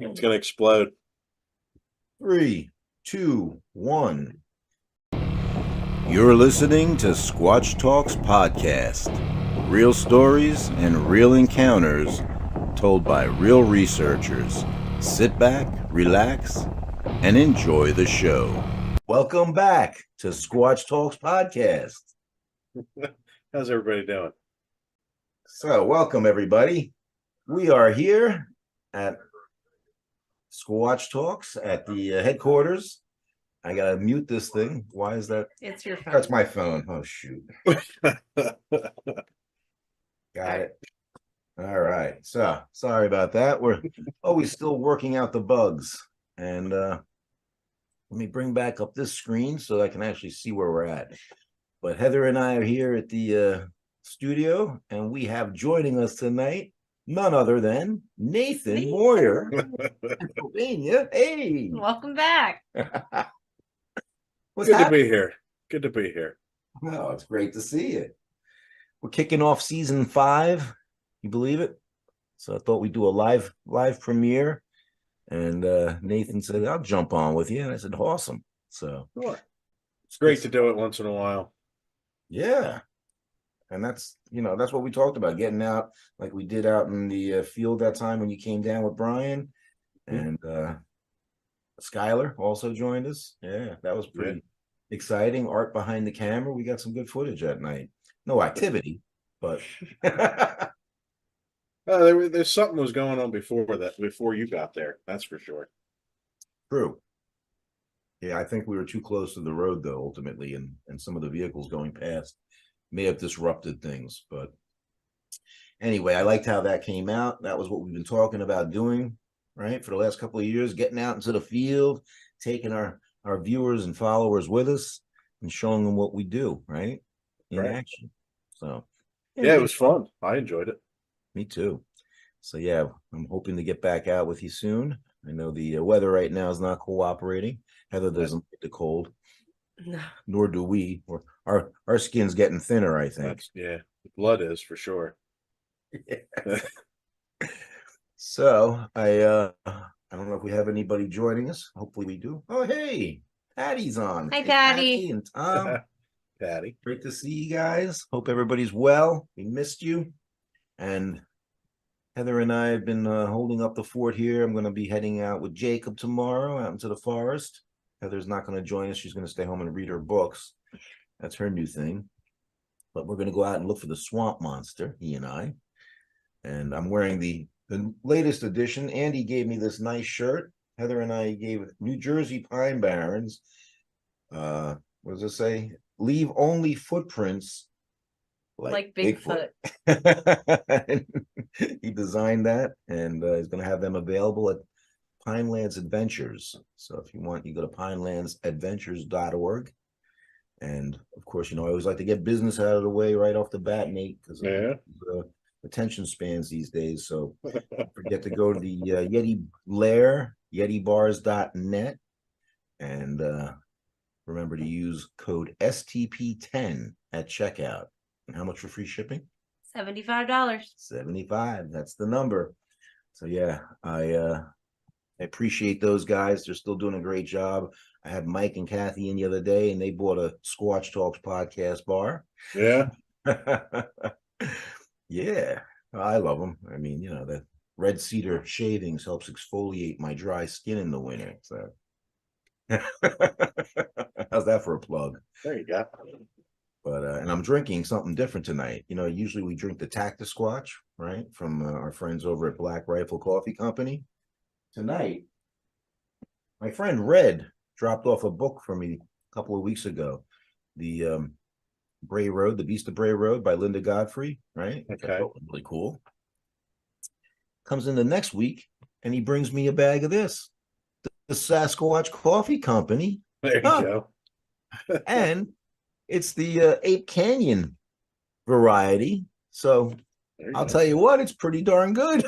It's gonna explode. 3, 2, 1. You're listening to Squatch Talks Podcast. Real stories and real encounters told by real researchers. Sit back, relax, and enjoy the show. Welcome back to Squatch Talks Podcast. How's everybody doing? So, welcome everybody. We are here at Squatch Talks at the headquarters. I gotta mute this thing. Why is that? It's your phone. That's my phone. Oh shoot. Got it. All right. So sorry about that. We're always still working out the bugs. And let me bring back up this screen so I can actually see where we're at. But Heather and I are here at the studio, and we have joining us tonight none other than Nathan Moyer, Pennsylvania. Hey, Welcome back. What's Good happening? to be here. Good to be here. Oh, it's great to see you. We're kicking off season 5. You believe it? So I thought we'd do a live premiere. And Nathan said, I'll jump on with you. And I said, awesome. So Sure. It's great to do it once in a while. yeah. And that's what we talked about, getting out like we did out in the field that time when you came down with Brian. And Skylar also joined us. Yeah, that was pretty exciting. Art behind the camera. We got some good footage that night. No activity, but There's something was going on before you got there. That's for sure. true. Yeah, I think we were too close to the road though, ultimately, and some of the vehicles going past may have disrupted things. But anyway, I liked how that came out. That was what we've been talking about doing, right, for the last couple of years, getting out into the field, taking our viewers and followers with us and showing them what we do, right, in action. So yeah, it was fun. I enjoyed it. Me too. So yeah, I'm hoping to get back out with you soon. I know the weather right now is not cooperating. Heather doesn't like the cold. No. Nor do we. Or our skin's getting thinner, I think. The blood is for sure. So I don't know if we have anybody joining us. Hopefully we do. Oh hey, Patty's on. Hi, Hey, Patty. and Tom. Patty. Great to see you guys. Hope everybody's well. We missed you. And Heather and I have been holding up the fort here. I'm going to be heading out with Jacob tomorrow out into the forest. Heather's not going to join us. She's going to stay home and read her books. That's her new thing. But we're going to go out and look for the swamp monster, he and I. And I'm wearing the latest edition. Andy gave me this nice shirt. Heather and I gave New Jersey Pine Barrens. What does it say? Leave only footprints like Bigfoot. He designed that, and he's going to have them available at Pinelands Adventures. So if you want, you go to pinelandsadventures.org. And of course, I always like to get business out of the way right off the bat, Nate, because attention spans these days. So don't forget to go to the Yeti Lair, yetibars.net, and remember to use code STP10 at checkout. And how much for free shipping? $75. 75. That's the number. So yeah, I appreciate those guys. They're still doing a great job. I had Mike and Kathy in the other day, and they bought a Squatch Talks podcast bar. Yeah. Yeah, I love them. I mean, the red cedar shavings helps exfoliate my dry skin in the winter. So how's that for a plug? There you go. But and I'm drinking something different tonight. Usually we drink the Cactus Squatch, right, from our friends over at Black Rifle Coffee Company. Tonight, my friend Red dropped off a book for me a couple of weeks ago, the Bray Road, The Beast of Bray Road by Linda Godfrey, right? Okay. Really cool. Comes in the next week, and he brings me a bag of this, the Sasquatch Coffee Company. There you go. And it's the Ape Canyon variety. So I'll tell you what, it's pretty darn good.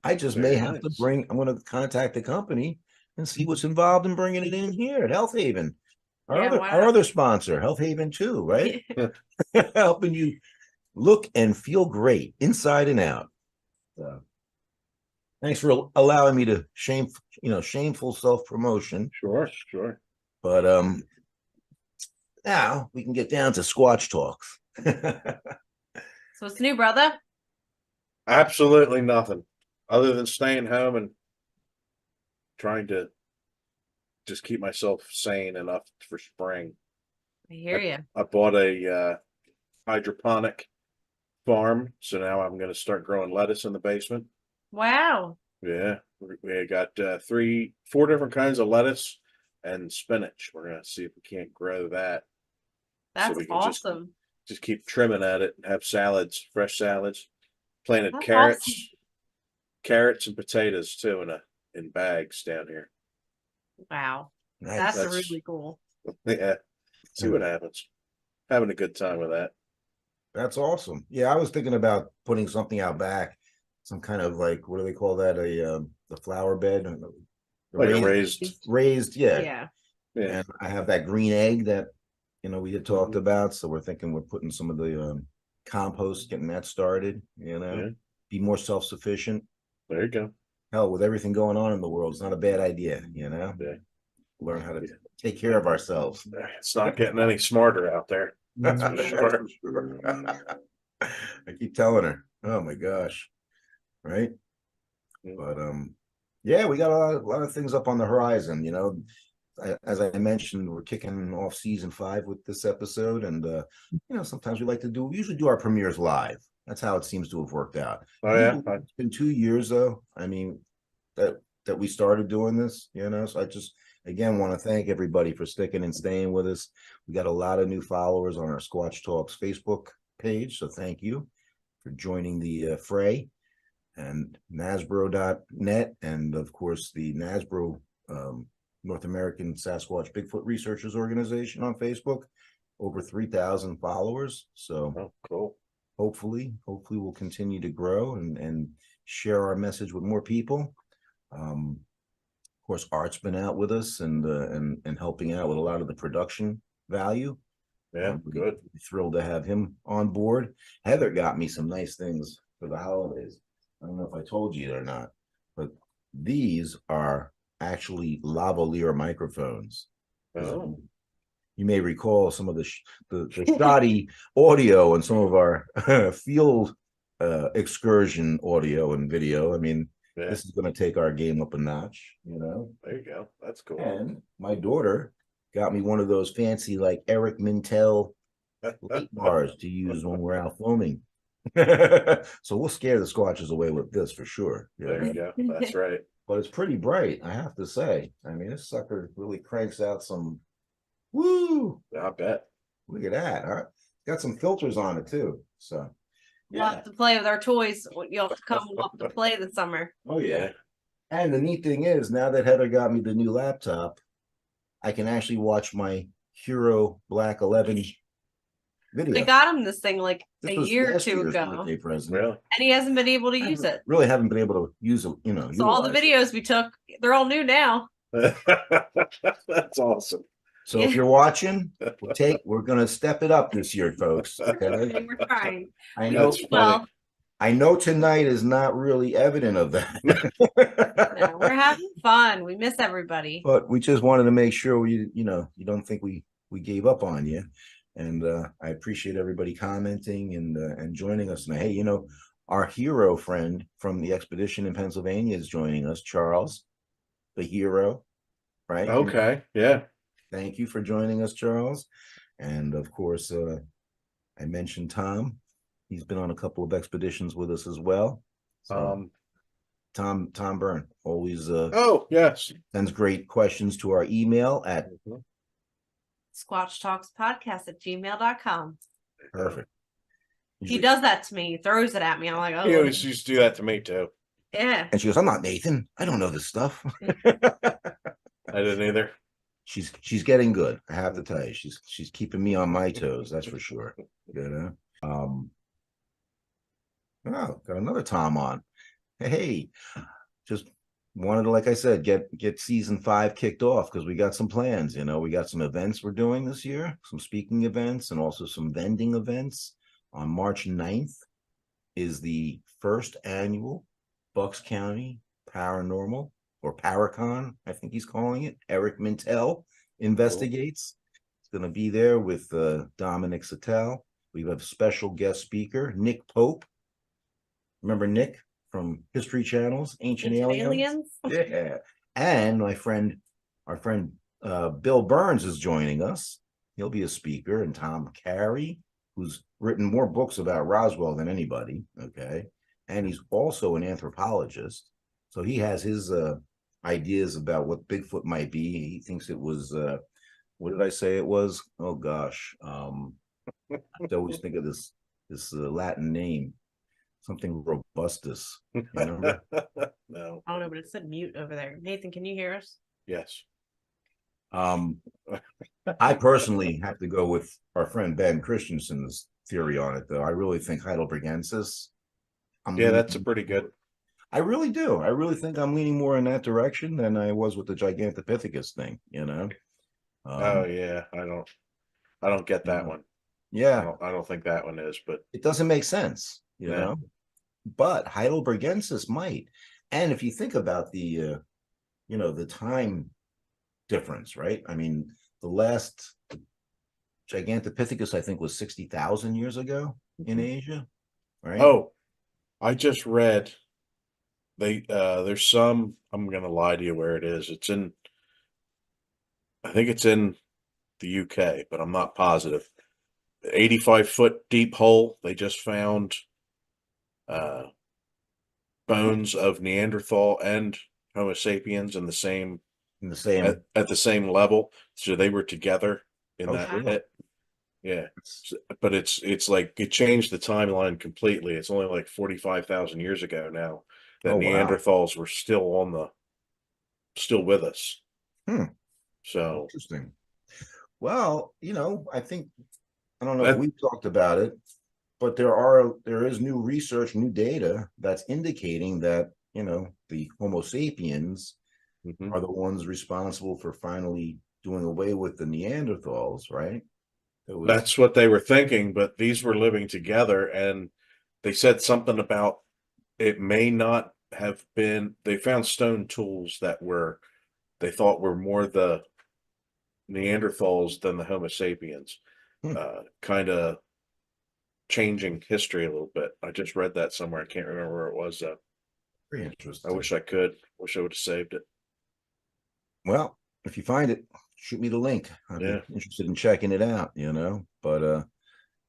I just may have to I'm going to contact the company and see what's involved in bringing it in here at Health Haven. Our other sponsor, Health Haven too, right? Helping you look and feel great inside and out. So Thanks for allowing me to shameful self-promotion. Sure. But now we can get down to Squatch talks. So what's new, brother? Absolutely nothing other than staying home and trying to just keep myself sane enough for spring. I hear you. I bought a hydroponic farm, so now I'm going to start growing lettuce in the basement. Wow. Yeah, we got 4 different kinds of lettuce and spinach. We're going to see if we can't grow that. That's we can awesome. Just keep trimming at it and have salads, fresh salads. Planted That's carrots, awesome. carrots and potatoes too in bags down here. Wow. Nice. That's really cool. Yeah, see what happens. Having a good time with that. That's awesome. Yeah, I was thinking about putting something out back, some kind of like, what do they call that? The flower bed, Like a raised, yeah. yeah. And I have that green egg that we had talked Mhm. about, so we're thinking we're putting some of the compost, getting that started. Yeah. Be more self-sufficient. There you go. Hell, with everything going on in the world, it's not a bad idea. Yeah. Learn how to take care of ourselves. It's not getting any smarter out there. That's for sure. I keep telling her, oh my gosh, right? But yeah, we got a lot of things up on the horizon. As I mentioned, we're kicking off season 5 with this episode, and sometimes we usually do our premieres live. That's how it seems to have worked out. Oh yeah, It's been 2 years though. I mean, that we started doing this, so I just again want to thank everybody for sticking and staying with us. We got a lot of new followers on our Squatch Talks Facebook page, so thank you for joining the fray. And NASBRO.net, and of course the NASBRO North American Sasquatch Bigfoot Researchers Organization on Facebook, over 3,000 followers. So cool. Hopefully we'll continue to grow and share our message with more people. Of course, Art's been out with us and helping out with a lot of the production value. Yeah, good. Thrilled to have him on board. Heather got me some nice things for the holidays. I don't know if I told you or not, but these are actually lavalier microphones. Oh. You may recall some of the shoddy audio and some of our field excursion audio and video. I mean, this is going to take our game up a notch, There you go. That's cool. And my daughter got me one of those fancy, like Eric Mintel light bars to use when we're out filming. So we'll scare the Squatches away with this for sure. There you go. That's right. But it's pretty bright, I have to say. I mean, this sucker really cranks out some. Woo! I bet. Look at that, huh? Got some filters on it too. So We'll have to play with our toys. You'll have to come up to play this summer. Oh yeah. And the neat thing is, now that Heather got me the new laptop, I can actually watch my Hero Black 11 video. I got him this thing like a year or two ago. Really? And he hasn't been able to use it. Really haven't been able to use it, So all the videos we took, they're all new now. That's awesome. So if you're watching, we're gonna step it up this year, folks. Okay? We're trying. I know. Well, I know tonight is not really evident of that. no, we're having fun. We miss everybody. But we just wanted to make sure you don't think we gave up on you. And I appreciate everybody commenting and joining us. And hey, our hero friend from the expedition in Pennsylvania is joining us, Charles, the hero, right? Okay, yeah. Thank you for joining us, Charles. And of course, I mentioned Tom. He's been on a couple of expeditions with us as well. So, Tom Byrne always yes, sends great questions to our email at squatchtalkspodcast@gmail.com. Perfect. He does that to me. He throws it at me. I'm like, oh. He always used to do that to me too. Yeah. And she goes, I'm not Nathan. I don't know this stuff. I didn't either. She's getting good. I have to tell you, she's keeping me on my toes. That's for sure. Oh, got another Tom on. Hey, just wanted to, like I said, get season 5 kicked off because we got some plans. We got some events we're doing this year, some speaking events and also some vending events. On March 9th is the first annual Bucks County Paranormal or Paracon, I think he's calling it. Eric Mintel investigates. It's going to be there with Dominic Sattel. We have special guest speaker, Nick Pope. Remember Nick from History Channel's Ancient Aliens? Yeah. And our friend Bill Burns is joining us. He'll be a speaker, and Tom Carey, who's written more books about Roswell than anybody. Okay. And he's also an anthropologist. So he has his ideas about what Bigfoot might be. He thinks it was, what did I say it was? Oh gosh. I always think of this Latin name, something robustus. Remember? No. I don't know, but it said mute over there. Nathan, can you hear us? Yes. I personally have to go with our friend Ben Christensen's theory on it, though. I really think Heidelbergensis. Yeah, that's a pretty good. I really do. I really think I'm leaning more in that direction than I was with the Gigantopithecus thing, you know. Oh yeah, I don't get that one. Yeah, I don't think that one is, but it doesn't make sense, you know. But Heidelbergensis might. And if you think about the the time difference, right? I mean, the last Gigantopithecus, I think, was 60,000 years ago in Asia, right? Oh, I just read there's some, I'm gonna lie to you where it is. I think it's in the UK, but I'm not positive. 85-foot deep hole. They just found bones of Neanderthal and Homo sapiens in the same at the same level. So they were together in that pit. Yeah. But it's like it changed the timeline completely. It's only like 45,000 years ago now that Neanderthals were still with us. So interesting. Well, I think, I don't know if we've talked about it, but there is new research, new data that's indicating that, the Homo sapiens are the ones responsible for finally doing away with the Neanderthals, right? That's what they were thinking, but these were living together, and they said something about it may not have been. They found stone tools that they thought were more the Neanderthals than the Homo sapiens, kind of changing history a little bit. I just read that somewhere. I can't remember where it was though. Very interesting. I wish I could. Wish I would have saved it. Well, if you find it, shoot me the link. I'd be interested in checking it out, But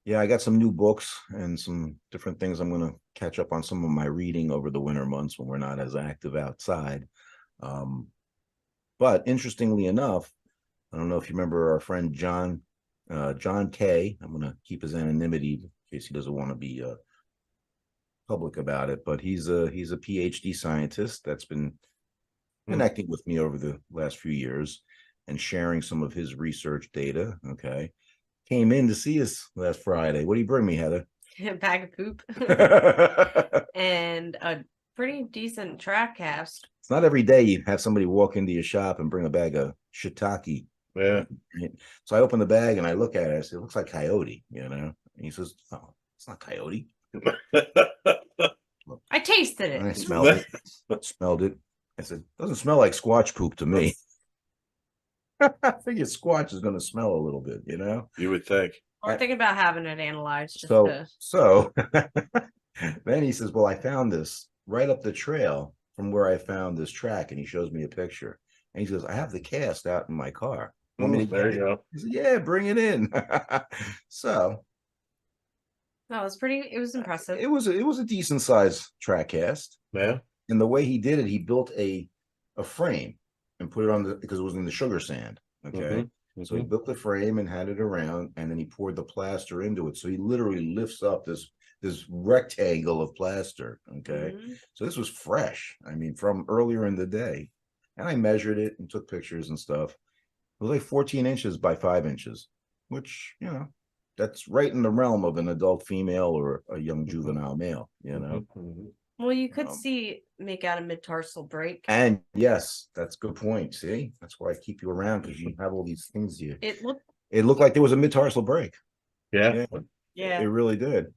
yeah, I got some new books and some different things. I'm going to catch up on some of my reading over the winter months when we're not as active outside. But interestingly enough, I don't know if you remember our friend John Kay. I'm going to keep his anonymity in case he doesn't want to be public about it. But he's a PhD scientist that's been connecting with me over the last few years and sharing some of his research data. Okay. Came in to see us last Friday. What do you bring me, Heather? A bag of poop and a pretty decent track cast. It's not every day you have somebody walk into your shop and bring a bag of shiitake. Yeah. So I open the bag and I look at it. I say, it looks like coyote, And he says, oh, it's not coyote. I tasted it. And I smelled it. I said, doesn't smell like Squatch poop to me. I figured Squatch is going to smell a little bit, You would think. We're thinking about having it analyzed. So then he says, well, I found this right up the trail from where I found this track. And he shows me a picture. And he says, I have the cast out in my car. There you go. He said, yeah, bring it in. So. No, it was impressive. It was a decent sized track cast. Yeah. And the way he did it, he built a frame and put it on because it was in the sugar sand. Okay. So he built the frame and had it around, and then he poured the plaster into it. So he literally lifts up this rectangle of plaster. Okay. So this was fresh. I mean, from earlier in the day. And I measured it and took pictures and stuff. It was like 14 inches by 5 inches, which, that's right in the realm of an adult female or a young juvenile male, Well, you could make out a mid-tarsal break. And yes, that's a good point. See, that's why I keep you around, because you have all these things. It looked like there was a mid-tarsal break. Yeah. It really did.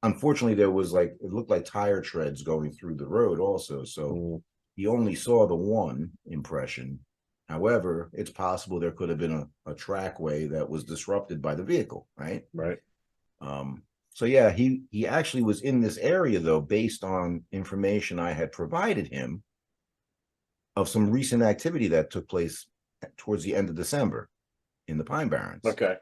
unfortunately, there was like, it looked like tire treads going through the road also. So Mm, he only saw the one impression. However, it's possible there could have been a trackway that was disrupted by the vehicle, right? right. So yeah, he actually was in this area though, based on information I had provided him of some recent activity that took place towards the end of December in the Pine Barrens. Okay.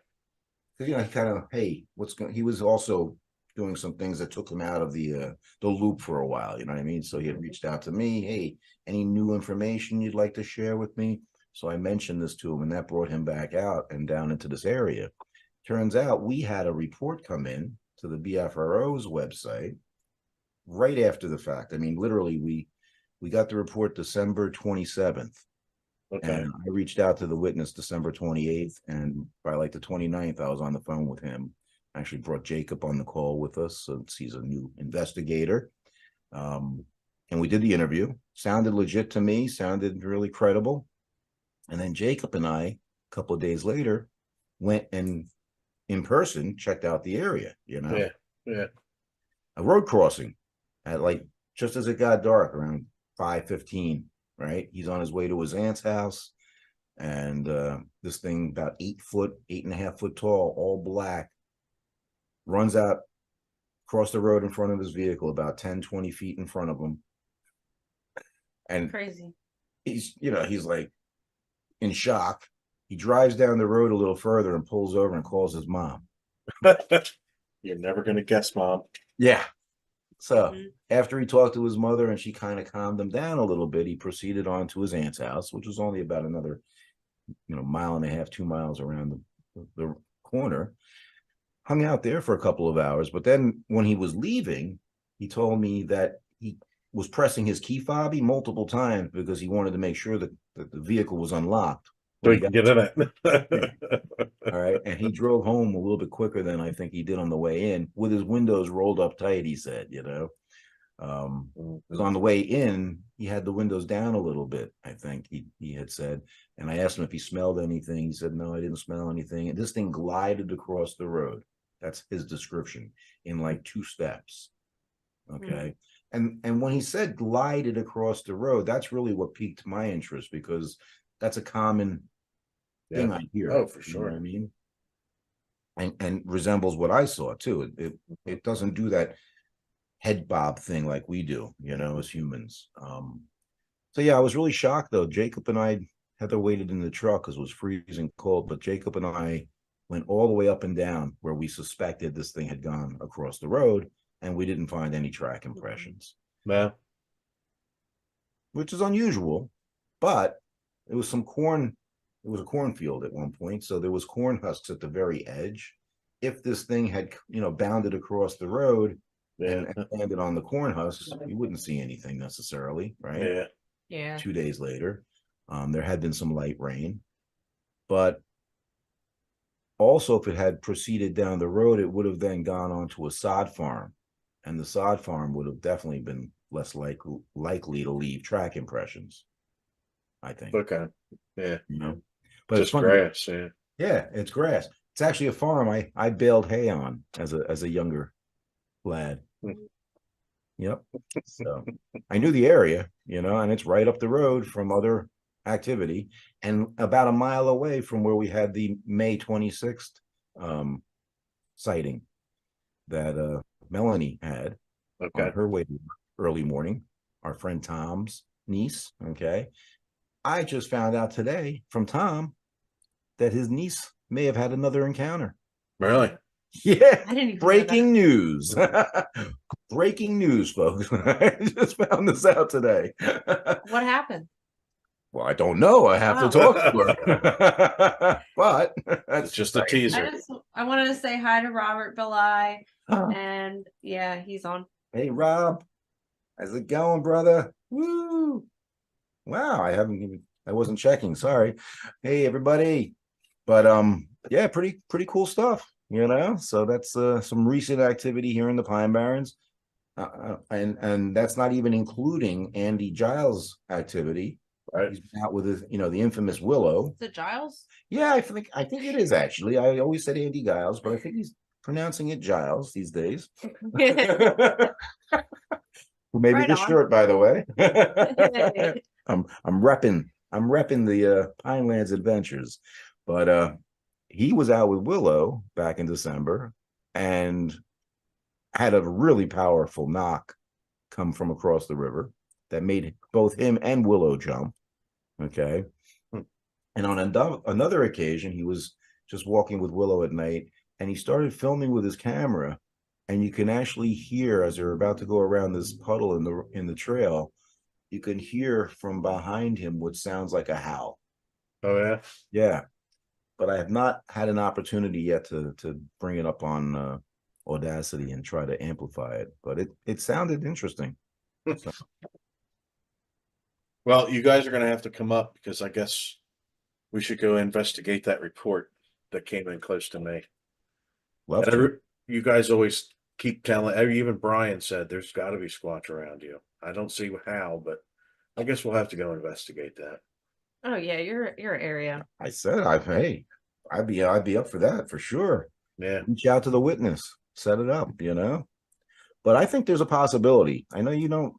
Because he kind of, hey, what's going? He was also doing some things that took him out of the loop for a while. You know what I mean? So he had reached out to me. Hey, any new information you'd like to share with me? So I mentioned this to him, and that brought him back out and down into this area. Turns out we had a report come in to the BFRO's website right after the fact. I mean, literally, we got the report December 27th. Okay. And I reached out to the witness December 28th, and by like the 29th, I was on the phone with him. I actually brought Jacob on the call with us since he's a new investigator. And we did the interview. Sounded legit to me, sounded really credible. And then Jacob and I, a couple of days later, went and in person checked out the area, you know? Yeah. Yeah. A road crossing at like just as it got dark around 5:15. Right, he's on his way to his aunt's house, and this thing about 8.5 foot tall, all black, runs out across the road in front of his vehicle about 10-20 feet in front of him, and Crazy. he's like in shock. He drives down the road a little further and pulls over and calls his mom. You're never gonna guess, Mom. Yeah. So Mhm. after he talked to his mother and she kind of calmed him down a little bit, he proceeded on to his aunt's house, which was only about another, 1.5 miles, 2 miles around the corner. Hung out there for a couple of hours, but then when he was leaving, he told me that he was pressing his key fob multiple times because he wanted to make sure that the vehicle was unlocked. So you can get in it. All right. And he drove home a little bit quicker than I think he did on the way in, with his windows rolled up tight, he said, because on the way in, he had the windows down a little bit, I think he had said. And I asked him if he smelled anything. He said, no, I didn't smell anything. And this thing glided across the road. That's his description, in like 2 steps. Okay. And when he said glided across the road, that's really what piqued my interest, because that's a common thing I hear. Oh, for You know what I sure. mean? And resembles what I saw too. It doesn't do that head bob thing like we do, as humans. So yeah, I was really shocked though. Jacob and I, Heather waited in the truck because it was freezing cold, but Jacob and I went all the way up and down where we suspected this thing had gone across the road, and we didn't find any track impressions, No. which is unusual. But it was some corn. It was a cornfield at one point, so there was corn husks at the very edge. If this thing had, bounded across the road Yeah. and landed on the corn husks, you wouldn't see anything necessarily, right? Yeah. Yeah. 2 days later, there had been some light rain, but also if it had proceeded down the road, it would have then gone onto a sod farm, and the sod farm would have definitely been less likely to leave track impressions, I think. Okay. Yeah. But it's Just funny. grass. Yeah. Yeah, it's grass. It's actually a farm I baled hay on as a younger lad. Yep. So I knew the area, and it's right up the road from other activity, and about a mile away from where we had the May 26th sighting that Melanie had Okay. on her way to early morning, our friend Tom's niece. Okay. I just found out today from Tom that his niece may have had another encounter. Really? Yeah. I didn't even Breaking news. Breaking news, folks. I just found this out today. What happened? Well, I don't know. I have to talk to her. But that's It's just a teaser. I wanted to say hi to Robert Belli, Oh. and yeah, he's on. Hey, Rob. How's it going, brother? Woo. Wow, I wasn't checking. Sorry. Hey, everybody. But yeah, pretty cool stuff, So that's some recent activity here in the Pine Barrens. And that's not even including Andy Giles' activity. Right. He's been out with his, the infamous Willow. Is it Giles? Yeah, I think it is actually. I always said Andy Giles, but I think he's pronouncing it Giles these days. Right Who made me this on. shirt, by the way. I'm repping the Pinelands Adventures. But he was out with Willow back in December and had a really powerful knock come from across the river that made both him and Willow jump. Okay. And on another occasion, he was just walking with Willow at night and he started filming with his camera. And you can actually hear, as they're about to go around this puddle in the trail, you can hear from behind him what sounds like a howl. Oh yeah. Yeah. But I have not had an opportunity yet to bring it up on Audacity and try to amplify it. But it sounded interesting. So. Well, you guys are going to have to come up because I guess we should go investigate that report that came in close to me. Love And to. you guys always keep telling, even Brian said there's got to be Squatch around you. I don't see how, but I guess we'll have to go investigate that. Oh yeah, your area. I said, I'd be up for that for sure. Yeah. Reach out to the witness, set it up, But I think there's a possibility. I know you don't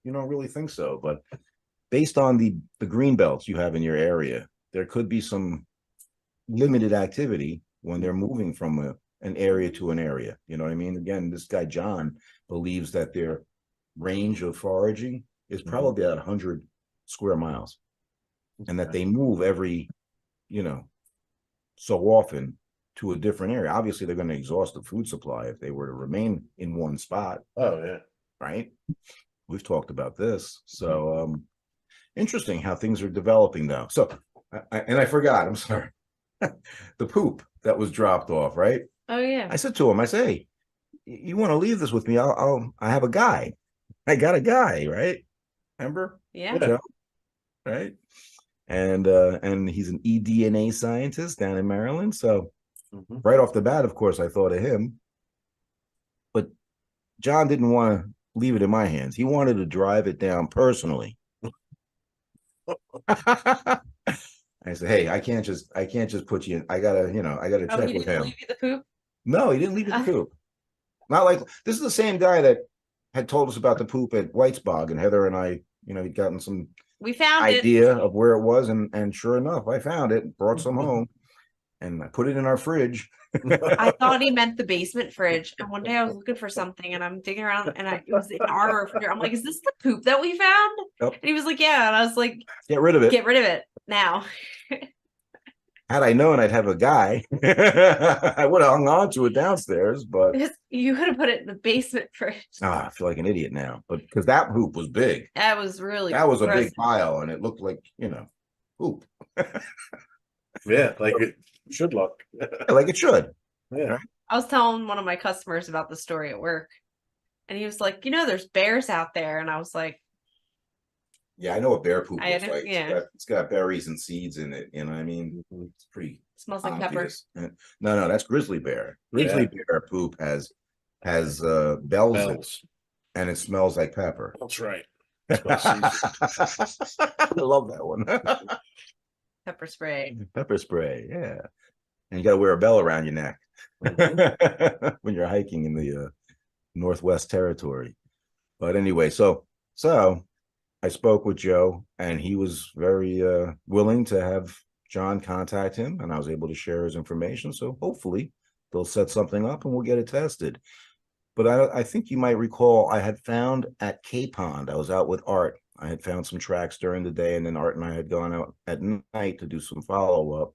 really think so, but based on the green belts you have in your area, there could be some limited activity when they're moving from an area to an area. You know what I mean? Again, this guy John believes that their range of foraging is probably about 100 square miles, and that they move every, so often to a different area. Obviously, they're going to exhaust the food supply if they were to remain in one spot. Oh yeah. Right. We've talked about this. So interesting how things are developing though. So I forgot, I'm sorry. The poop that was dropped off, right? Oh yeah. I said to him, hey, you want to leave this with me? I have a guy. I got a guy, right? Remember? Yeah. Joe? Right. And he's an eDNA scientist down in Maryland. So right off the bat, of course, I thought of him. But John didn't want to leave it in my hands. He wanted to drive it down personally. I said, hey, I can't just put you in. I gotta check with him. Leave you the poop? No, he didn't leave you the poop. Not like this is the same guy that had told us about the poop at Whitesbog, and Heather and I, he'd gotten some idea of where it was, and sure enough, I found it, brought some home, and I put it in our fridge. I thought he meant the basement fridge, and one day I was looking for something, and I'm digging around, and it was in our refrigerator. I'm like, "Is this the poop that we found?" Yep. And he was like, "Yeah," and I was like, "Get rid of it. Get rid of it now." Had I known I'd have a guy, I would have hung on to it downstairs, but you could have put it in the basement fridge. I feel like an idiot now, but because that poop was big. That was really a big pile, and it looked like poop. Yeah, like it should look. Like it should. Yeah. I was telling one of my customers about the story at work, and he was like, "There's bears out there," and I was like, "Yeah, I know what bear poop looks like. Yeah. It's got berries and seeds in it. You know what I mean? It's pretty. Smells like obvious. Pepper. No, that's grizzly bear. Grizzly bear poop has bells in it, and it smells like pepper. That's right. I love that one. Pepper spray. Pepper spray, yeah. And you got to wear a bell around your neck when you're hiking in the Northwest Territory. But anyway, so I spoke with Joe, and he was very willing to have John contact him, and I was able to share his information. So hopefully they'll set something up and we'll get it tested. But I think you might recall I had found at K Pond, I was out with Art. I had found some tracks during the day, and then Art and I had gone out at night to do some follow-up.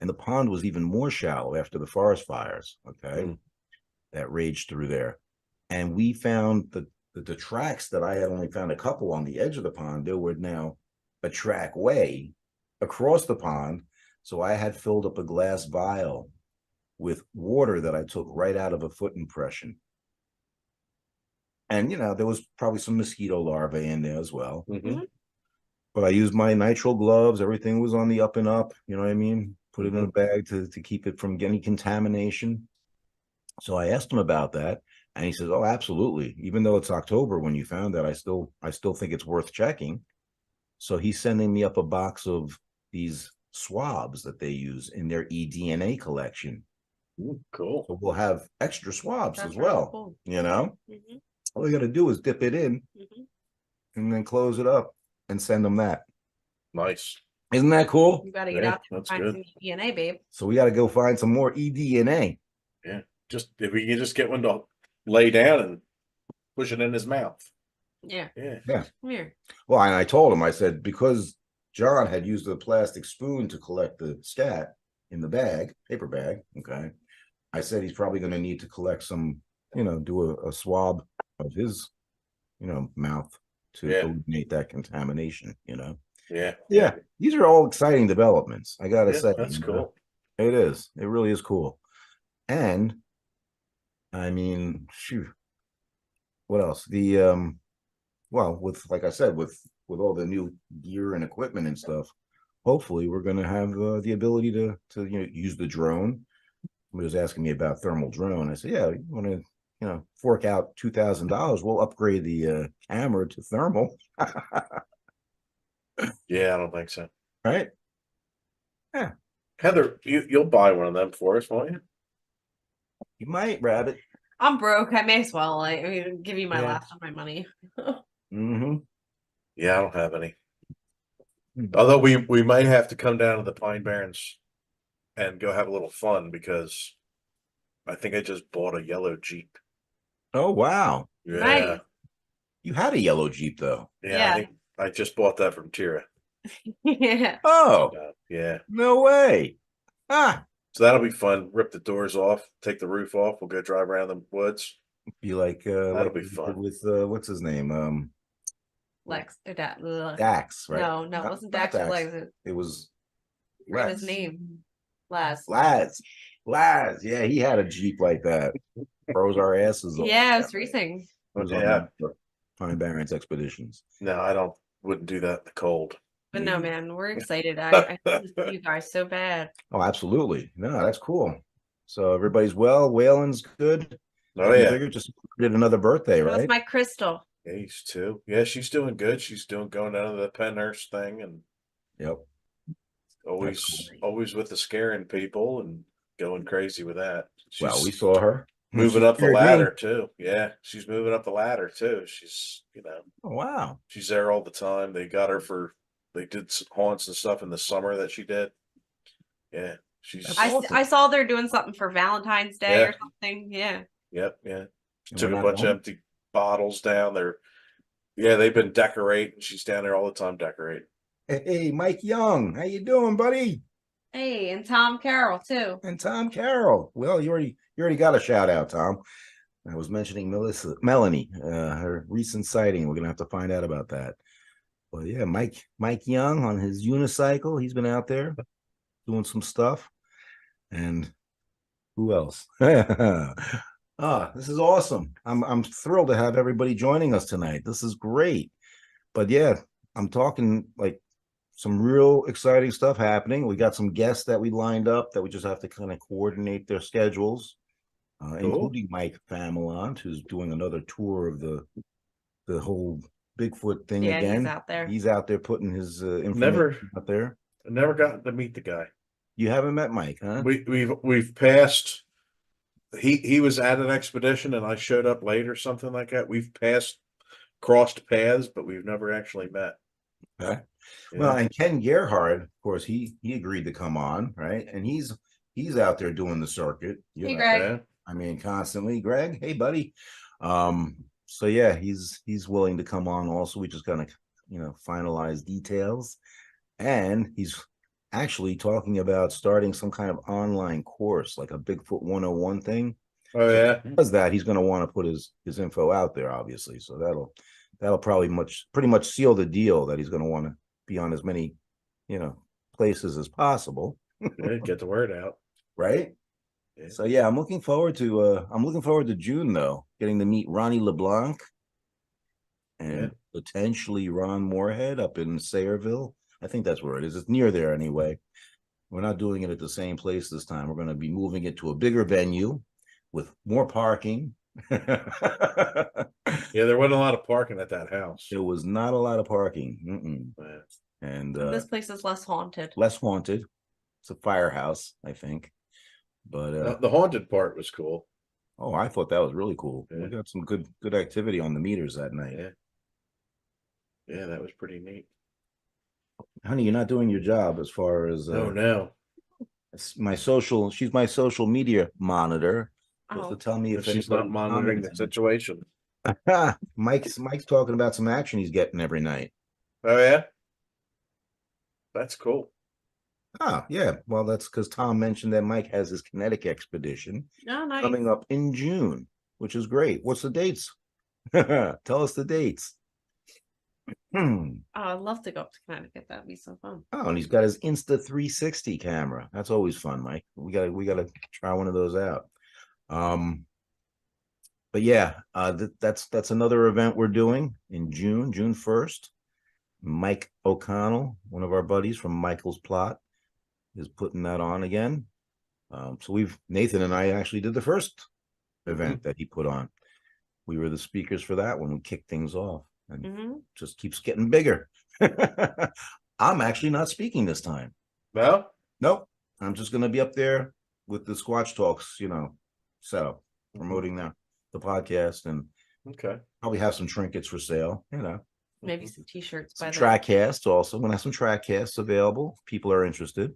And the pond was even more shallow after the forest fires, that raged through there. And we found the tracks that I had only found a couple on the edge of the pond. There were now a track way across the pond. So I had filled up a glass vial with water that I took right out of a foot impression. And, there was probably some mosquito larvae in there as well. But I used my nitrile gloves. Everything was on the up and up. You know what I mean? Put it in a bag to keep it from getting contamination. So I asked him about that. And he says, "Oh, absolutely. Even though it's October when you found that, I still think it's worth checking." So he's sending me up a box of these swabs that they use in their eDNA collection. Cool. So we'll have extra swabs That's as really well. cool. You know, Mhm, all you got to do is dip it in mhm. and then close it up and send them that. Nice. Isn't that cool? You gotta get Yeah, out there and that's find good. some DNA, babe. So we got to go find some more eDNA. Yeah. Just if we can just get one to lay down and push it in his mouth. Yeah, Yeah. Yeah. come here. Well, and I told him, I said, because John had used a plastic spoon to collect the scat in the bag, paper bag. Okay. I said he's probably going to need to collect some, do a swab of his, mouth to Yeah. eliminate that contamination, Yeah. Yeah. These are all exciting developments. I got to Yeah, say, that's cool. It is. It really is cool. And I mean, shoot, what else? Well, with like I said, with all the new gear and equipment and stuff, hopefully we're going to have the ability to use the drone. Somebody was asking me about thermal drone. I said, yeah, you want to fork out $2,000, we'll upgrade the camera to thermal. Yeah, I don't think so. Right? Heather, you'll buy one of them for us, won't you? You might, Rabbit. I'm broke. I may as well. I mean, give you my Yeah. last of my money. Mm-hmm. Yeah, I don't have any. Although we might have to come down to the Pine Barrens and go have a little fun because I think I just bought a yellow Jeep. Oh, wow. Yeah. Nice. You had a yellow Jeep, though. Yeah, I think I just bought that from Tira. Yeah. Oh, Yeah. no way. Ah, So that'll be fun. Rip the doors off, take the roof off. We'll go drive around the woods. be like That'll be we did fun. with what's his name? Lex or Dax. Dax, right? No, it Not- wasn't not Dax or Lex. It was Forget his Lex. name. Laz. Laz. Yeah, he had a Jeep like that. Froze our asses off. Yeah, it was racing. It was on Yeah. the Pine Barrens expeditions. No, I wouldn't do that in the cold. But no, man, we're excited. I miss you guys so bad. Oh, absolutely. No, that's cool. So everybody's well. Waylon's good. Oh yeah. Bigger, just did another birthday, That was right? my crystal. Yeah, he's two. Yeah, she's doing good. She's going down to the Penhurst thing and Yep. always with the scaring people and going crazy with that. Well, we She's saw her moving She up the scared me. ladder too. Yeah, she's moving up the ladder too. She's Oh, wow. she's there all the time. They got her they did some haunts and stuff in the summer that she did. Yeah, she's That's I, awesome. I saw they're doing something for Valentine's Day Yeah. or something. Yeah. Yep, yeah. She And took we're a not bunch of going? empty bottles down there. Yeah, they've been decorating. She's down there all the time decorating. Hey, Mike Young, how you doing, buddy? Hey, and Tom Carroll too. And Tom Carroll. Well, you already got a shout out, Tom. I was mentioning Melanie, her recent sighting. We're gonna have to find out about that. But yeah, Mike Young on his unicycle. He's been out there doing some stuff. And who else? This is awesome. I'm thrilled to have everybody joining us tonight. This is great. But yeah, I'm talking like some real exciting stuff happening. We got some guests that we lined up that we just have to kind of coordinate their schedules, including Mike Famelant, who's doing another tour of the whole Bigfoot thing Yeah, again. he's out there. He's out there putting his information out there. I never got to meet the guy. You haven't met Mike, huh? We've passed. He was at an expedition and I showed up late or something like that. We've crossed paths, but we've never actually met. Okay. Yeah. Well, and Ken Gerhard, of course, he agreed to come on, right? And he's out there doing the circuit. Hey, Greg. Yeah. I mean, constantly. Greg, hey, buddy. So yeah, he's willing to come on. Also, we just gotta finalize details, and he's actually talking about starting some kind of online course, like a Bigfoot 101 thing. Oh yeah. Does that, he's going to want to put his info out there, obviously. So that'll probably pretty much seal the deal that he's going to want to be on as many, places as possible. Yeah, get the word out. Right. Yeah. So yeah, I'm looking forward to June though, getting to meet Ronnie LeBlanc and potentially Ron Moorhead up in Sayreville. I think that's where it is. It's near there anyway. We're not doing it at the same place this time. We're going to be moving it to a bigger venue with more parking. Yeah, there wasn't a lot of parking at that house. There was not a lot of parking. Yeah. And This place is less haunted. less haunted. It's a firehouse, I think. But The haunted part was cool. oh, I thought that was really cool. Yeah. We got some good activity on the meters that night. Yeah. Yeah, that was pretty neat. Honey, you're not doing your job as far as No. she's my social media monitor. Supposed to Oh, tell me If if she's not anybody's monitoring the commenting. situation. Mike's talking about some action he's getting every night. Oh yeah, that's cool. Ah, yeah. Well, that's because Tom mentioned that Mike has his kinetic expedition no, nice. coming up in June, which is great. What's the dates? Tell us the dates. Oh, I'd love to go up to Connecticut. That'd be so fun. Oh, and he's got his Insta 360 camera. That's always fun, Mike. We gotta try one of those out. But yeah, that's another event we're doing in June 1st. Mike O'Connell, one of our buddies from Michael's Plot, is putting that on again. So Nathan and I actually did the first event that he put on. We were the speakers for that when we kicked things off, and just keeps getting bigger. I'm actually not speaking this time. No, Nope. I'm just gonna be up there with the Squatch Talks, setup, promoting the podcast, and okay. probably have some trinkets for sale, Maybe some t-shirts by some then. track casts also. We're gonna have some track casts available if people are interested,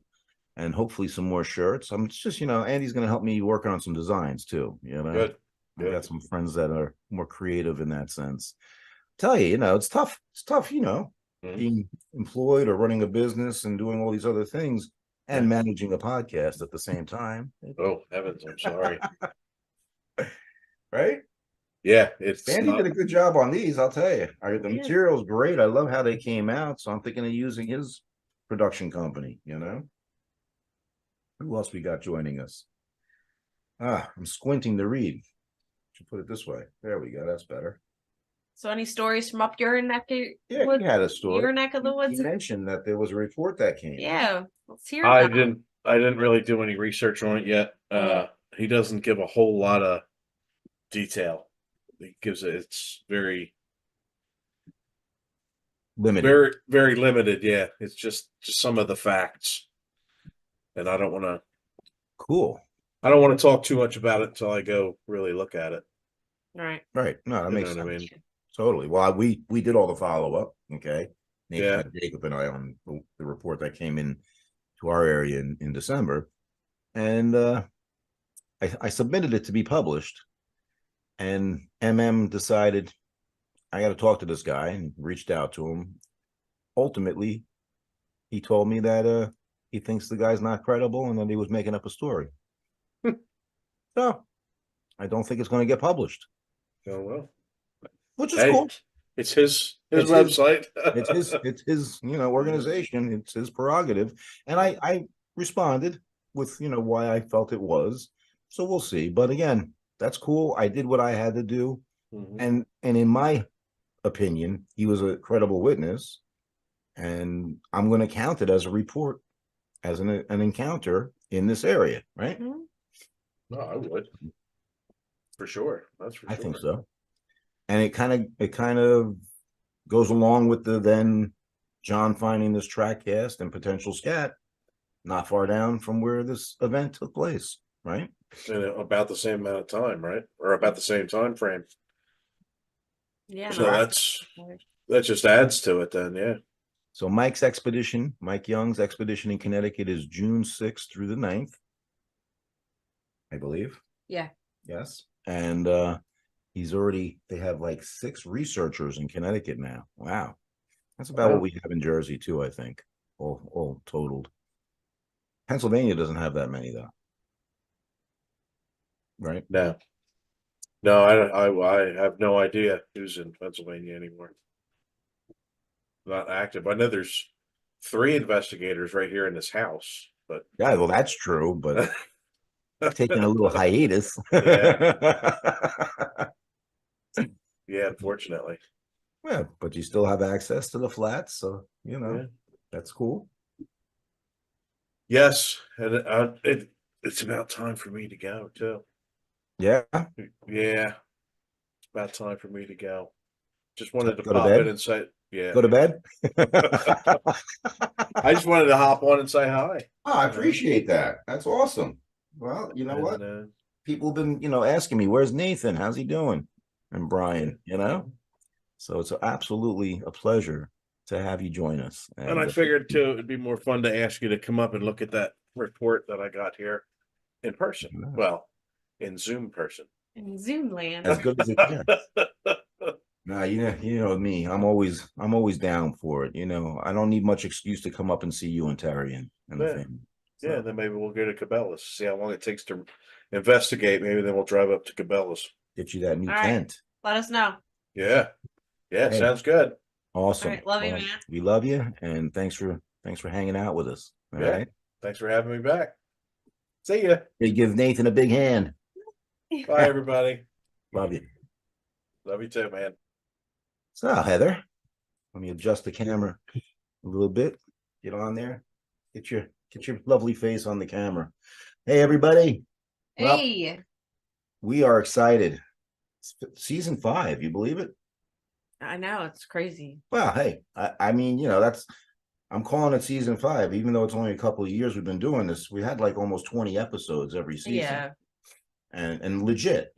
and hopefully some more shirts. I'm just, Andy's gonna help me work on some designs too. Good. I got some friends that are more creative in that sense. Tell you, it's tough. It's tough, being employed or running a business and doing all these other things and managing a podcast at the same time. Oh heavens, I'm sorry. Right? Yeah, it's Andy did a good job on these, I'll tell you. The Yeah. material's great. I love how they came out. So I'm thinking of using his production company, Who else we got joining us? I'm squinting to read. Should put it this way. There we go. That's better. So any stories from up your neck of Yeah, woods? he had a story. Your neck of the woods? He mentioned that there was a report that came. Yeah, let's hear I about it. didn't really do any research on it yet. He doesn't give a whole lot of detail. He gives it's very Limited. very limited. Yeah, it's just some of the facts, and I don't want Cool. to talk too much about it until I go really look at it. Right. Right. No, that You makes know what I sense. mean? Totally. Well, we did all the follow up. Okay. Nathan Yeah. had Jacob and I on the report that came in to our area in December, and I submitted it to be published, and decided I got to talk to this guy and reached out to him. Ultimately, he told me that he thinks the guy's not credible and that he was making up a story. So I don't think it's going to get published, Oh well, which is hey, cool. it's his It's his- website. It's his organization. It's his prerogative, and I responded with why I felt it was. So we'll see. But again, that's cool. I did what I had to do, Mhm. and in my opinion, he was a credible witness, and I'm going to count it as a report, as an encounter in this area, right? Mhm. No, I would for sure. That's for I sure. think so. And it kind of goes along with the then John finding this track cast and potential scat not far down from where this event took place, right? In about the same amount of time, right? Or about the same time frame. Yeah. So no, that just adds to it then, yeah. So Mike Young's expedition in Connecticut is June 6th through the 9th, I believe. Yeah. Yes. And they have like 6 researchers in Connecticut now. Wow. That's about Wow. what we have in Jersey too, I think, all totaled. Pennsylvania doesn't have that many though. Right? No, I have no idea who's in Pennsylvania anymore. Not active. I know there's 3 investigators right here in this house, but Yeah, well, that's true, but taking a little hiatus. yeah, unfortunately. Yeah, but you still have access to the flats, so Yeah. that's cool. Yes, and it's about time for me to go too. Yeah. Yeah, it's about time for me to go. Just wanted to Go to pop bed? in and say, yeah. Go to bed. I just wanted to hop on and say hi. I appreciate that. That's awesome. Well, you know And, what? People have been, asking me, where's Nathan? How's he doing? And Brian, So it's absolutely a pleasure to have you join us. And I figured too, it'd be more fun to ask you to come up and look at that report that I got here in person. Well, in Zoom person. In Zoom land. as good as it can. Nah, you know me. I'm always down for it. I don't need much excuse to come up and see you and Terry and the Yeah. family. Yeah, then maybe we'll go to Cabela's, see how long it takes to investigate. Maybe then we'll drive up to Cabela's. Get you that new All right. tent. Let us know. Yeah. Yeah, Hey. sounds good. Awesome. All right, love you, Well, man. We love you, and thanks for hanging out with us. All Yeah. right. Thanks for having me back. See ya. Hey, give Nathan a big hand. Bye, everybody. Love you. Love you too, man. So, Heather, let me adjust the camera a little bit. Get on there. Get your lovely face on the camera. Hey, everybody. Well, Hey. we are excited. Season 5, you believe it? I know, it's crazy. Well, hey, I mean, I'm calling it season 5, even though it's only a couple of years we've been doing this. We had like almost 20 episodes every season. Yeah. And legit,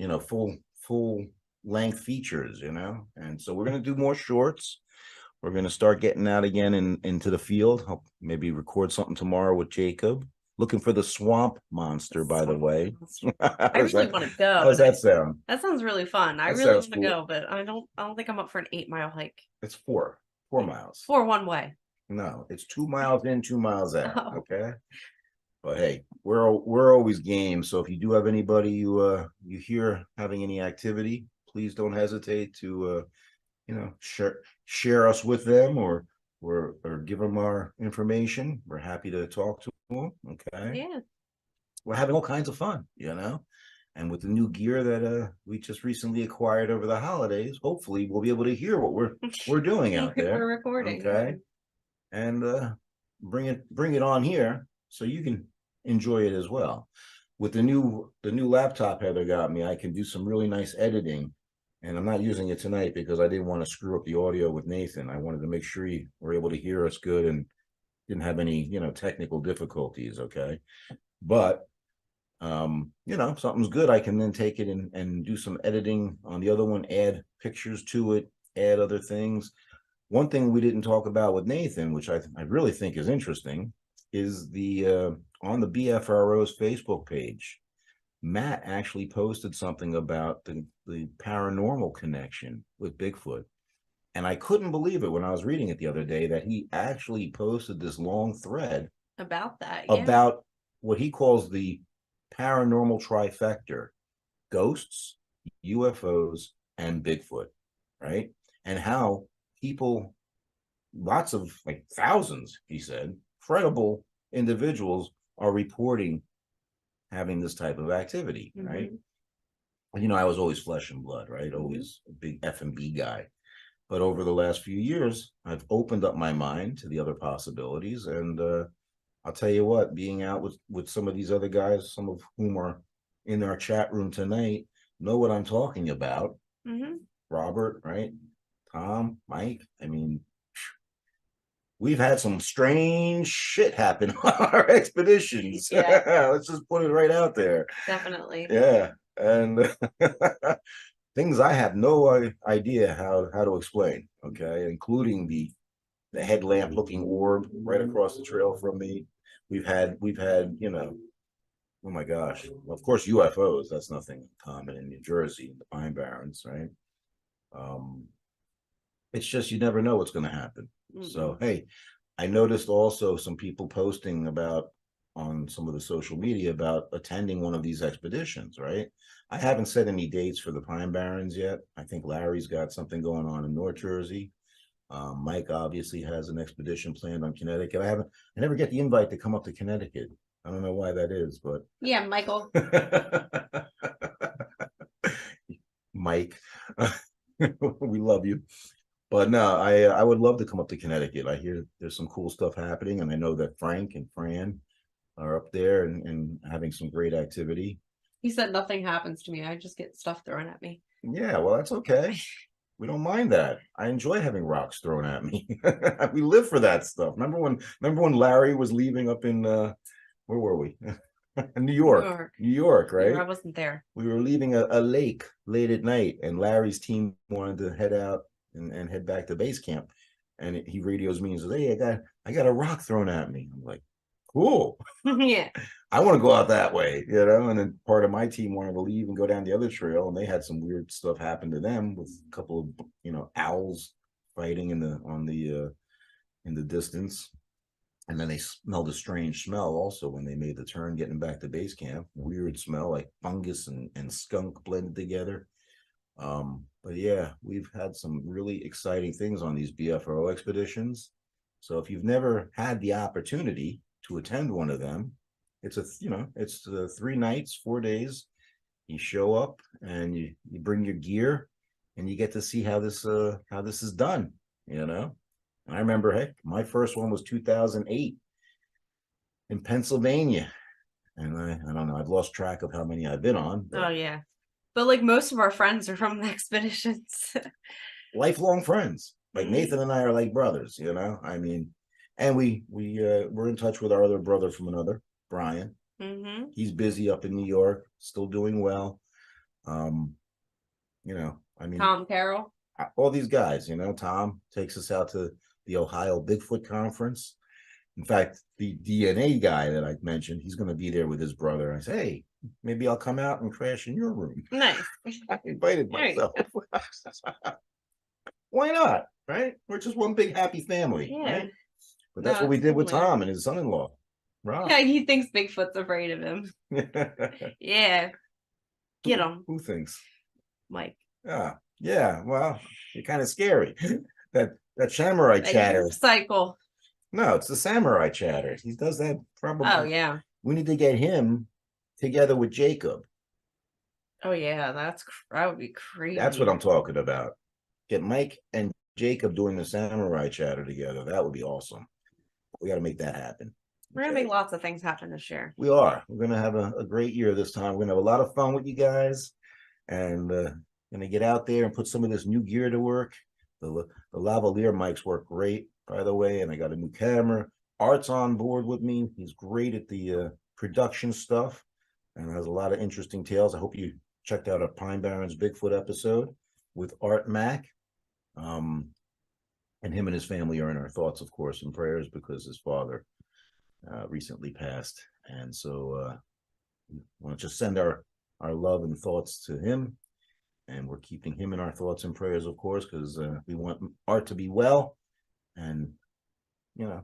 full length features, and so we're going to do more shorts. We're going to start getting out again into the field. I'll maybe record something tomorrow with Jacob. Looking for the swamp monster, by the way. I really want to go. How does that sound? That sounds really fun. I That really sounds want to cool. go, but I don't think I'm up for an 8-mile hike. It's 4 miles. 4 one way. No, it's 2 miles in, 2 miles out. Oh. Okay. But hey, we're always game. So if you do have anybody you hear having any activity, please don't hesitate to share us with them or give them our information. We're happy to talk to them. Okay. Yeah. We're having all kinds of fun, and with the new gear that we just recently acquired over the holidays, hopefully we'll be able to hear what we're doing out there. We're recording. Okay. And bring it on here so you can enjoy it as well. With the new laptop Heather got me, I can do some really nice editing. And I'm not using it tonight because I didn't want to screw up the audio with Nathan. I wanted to make sure you were able to hear us good and didn't have any, technical difficulties. Okay. But, something's good. I can then take it and do some editing on the other one, add pictures to it, add other things. One thing we didn't talk about with Nathan, which I really think is interesting, is the on the BFRO's Facebook page, Matt actually posted something about the paranormal connection with Bigfoot. And I couldn't believe it when I was reading it the other day that he actually posted this long thread About that. about what he calls the paranormal trifecta: ghosts, UFOs, and Bigfoot, right? And how people, lots of, like thousands, he said, credible individuals are reporting having this type of activity, right? And, I was always flesh and blood, right? Always a big F&B guy. But over the last few years, I've opened up my mind to the other possibilities. And I'll tell you what, being out with some of these other guys, some of whom are in our chat room tonight, know what I'm talking about. Robert, right? Tom, Mike. I mean, we've had some strange shit happen on our expeditions. Yeah. Let's just put it right out there. Definitely. Yeah. And things I have no idea how to explain. Okay. Including the headlamp looking orb right across the trail from me. We've had, oh my gosh. Well, of course, UFOs, that's nothing common in New Jersey, the Pine Barrens, right? It's just, you never know what's going to happen. So, hey, I noticed also some people posting on some of the social media about attending one of these expeditions, right? I haven't set any dates for the Pine Barrens yet. I think Larry's got something going on in North Jersey. Mike obviously has an expedition planned on Connecticut. I never get the invite to come up to Connecticut. I don't know why that is, but Yeah, Michael. Mike, we love you. But no, I would love to come up to Connecticut. I hear there's some cool stuff happening, and I know that Frank and Fran are up there and having some great activity. He said nothing happens to me. I just get stuff thrown at me. Yeah, well, that's okay. We don't mind that. I enjoy having rocks thrown at me. We live for that stuff. Remember when Larry was leaving up in where were we? New York, right? I wasn't there. We were leaving a lake late at night, and Larry's team wanted to head out and head back to base camp. And he radios me and says, "Hey, I got a rock thrown at me." I'm like, "Cool." Yeah. I want to go out that way, you know. And then part of my team wanted to leave and go down the other trail, and they had some weird stuff happen to them with a couple of, you know, owls fighting in the distance. And then they smelled a strange smell also when they made the turn getting back to base camp. Weird smell, like fungus and skunk blended together. But yeah, we've had some really exciting things on these BFRO expeditions. So if you've never had the opportunity to attend one of them, it's 3 nights, 4 days. You show up and you bring your gear, and you get to see how this is done, you know. I remember, heck, my first one was 2008 in Pennsylvania. And I don't know, I've lost track of how many I've been on. Oh, yeah. But like most of our friends are from the expeditions. Lifelong friends. Like Mhm. Nathan and I are like brothers, you know. I mean, and we're in touch with our other brother from another, Brian. Mm-hmm. He's busy up in New York, still doing well. You know, I mean, Tom Carroll. all these guys, you know. Tom takes us out to the Ohio Bigfoot Conference. In fact, the DNA guy that I mentioned, he's going to be there with his brother. I say, hey, maybe I'll come out and crash in your room. Nice. I invited myself. Why not? Right? We're just one big happy family. Yeah. Right? But that's No, what we did with totally. Tom and his son-in-law. Rob. Yeah, he thinks Bigfoot's afraid of him. Yeah. Get him, Who thinks? Mike. Yeah. Well, you're kind of scary. That samurai chatter. Cycle. No, it's the samurai chatter. He does that probably. Oh, yeah. We need to get him together with Jacob. Oh, yeah. That would be crazy. That's what I'm talking about. Get Mike and Jacob doing the samurai chatter together. That would be awesome. We got to make that happen. We're going to make lots of things happen this year. We are. We're going to have a great year this time. We're going to have a lot of fun with you guys, and going to get out there and put some of this new gear to work. The lavalier mics work great, by the way, and I got a new camera. Art's on board with me. He's great at the production stuff and has a lot of interesting tales. I hope you checked out our Pine Barrens Bigfoot episode with Art Mack. And him and his family are in our thoughts, of course, and prayers, because his father recently passed. And so I want to just send our love and thoughts to him. And we're keeping him in our thoughts and prayers, of course, because we want Art to be well. And, you know,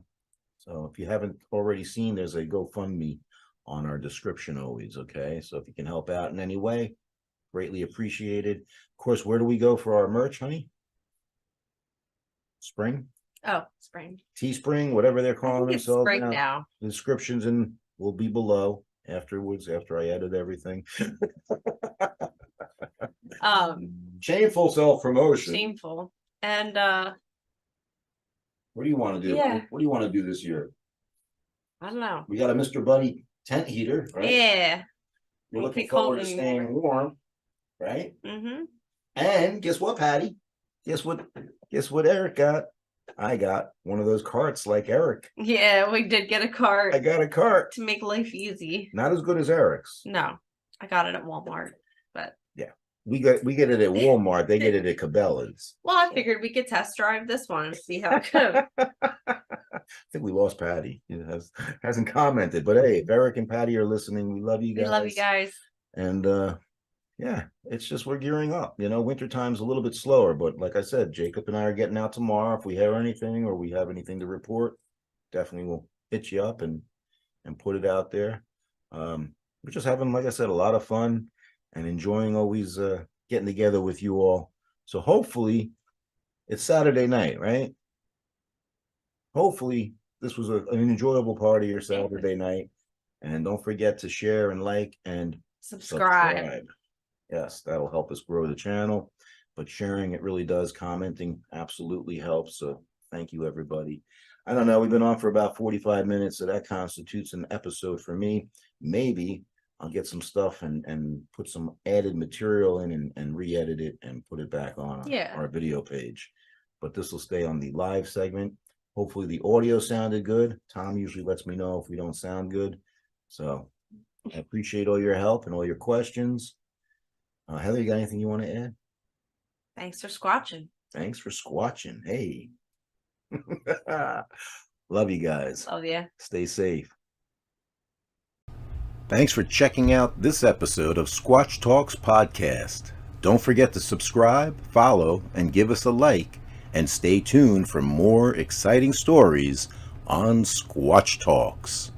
so if you haven't already seen, there's a GoFundMe on our description always, okay? So if you can help out in any way, greatly appreciated. Of course, where do we go for our merch, honey? Spring? Oh, spring. Teespring, whatever they're I calling think it's themselves spring now. The descriptions will be below afterwards, after I edit everything. Shameful self-promotion. Shameful. And What do you want to do? Yeah. What do you want to do this year? I don't know. We got a Mr. Buddy tent heater, right? Yeah. You're Won't looking be cold forward to anymore. staying warm, right? Mm-hmm. And guess what, Patty? Guess what Eric got? I got one of those carts like Eric. Yeah, we did get a cart I got a cart. to make life easy. Not as good as Eric's. No, I got it at Walmart, but We get it at Walmart. They get it at Cabela's. well, I figured we could test drive this one and see how it goes. I think we lost Patty. He hasn't commented, but hey, if Eric and Patty are listening, we love you guys. We love you guys. And yeah, it's just we're gearing up. You know, winter time's a little bit slower, but like I said, Jacob and I are getting out tomorrow. If we hear anything or we have anything to report, definitely we'll hit you up and put it out there. We're just having, like I said, a lot of fun and enjoying always getting together with you all. So hopefully it's Saturday night, right? Hopefully this was an enjoyable part of your Saturday night. And don't forget to share and like and Subscribe. Yes, that'll help us grow the channel. But sharing, it really does. Commenting absolutely helps. So thank you, everybody. I don't know. We've been on for about 45 minutes, so that constitutes an episode for me. Maybe I'll get some stuff and put some added material in and re-edit it and put it back on our video page. But this will stay on the live segment. Hopefully the audio sounded good. Tom usually lets me know if we don't sound good. So I appreciate all your help and all your questions. Heather, you got anything you want to add? Thanks for squatching. Thanks for squatching. Hey. Love you guys. Love ya. Stay safe. Thanks for checking out this episode of Squatch Talks Podcast. Don't forget to subscribe, follow, and give us a like, and stay tuned for more exciting stories on Squatch Talks.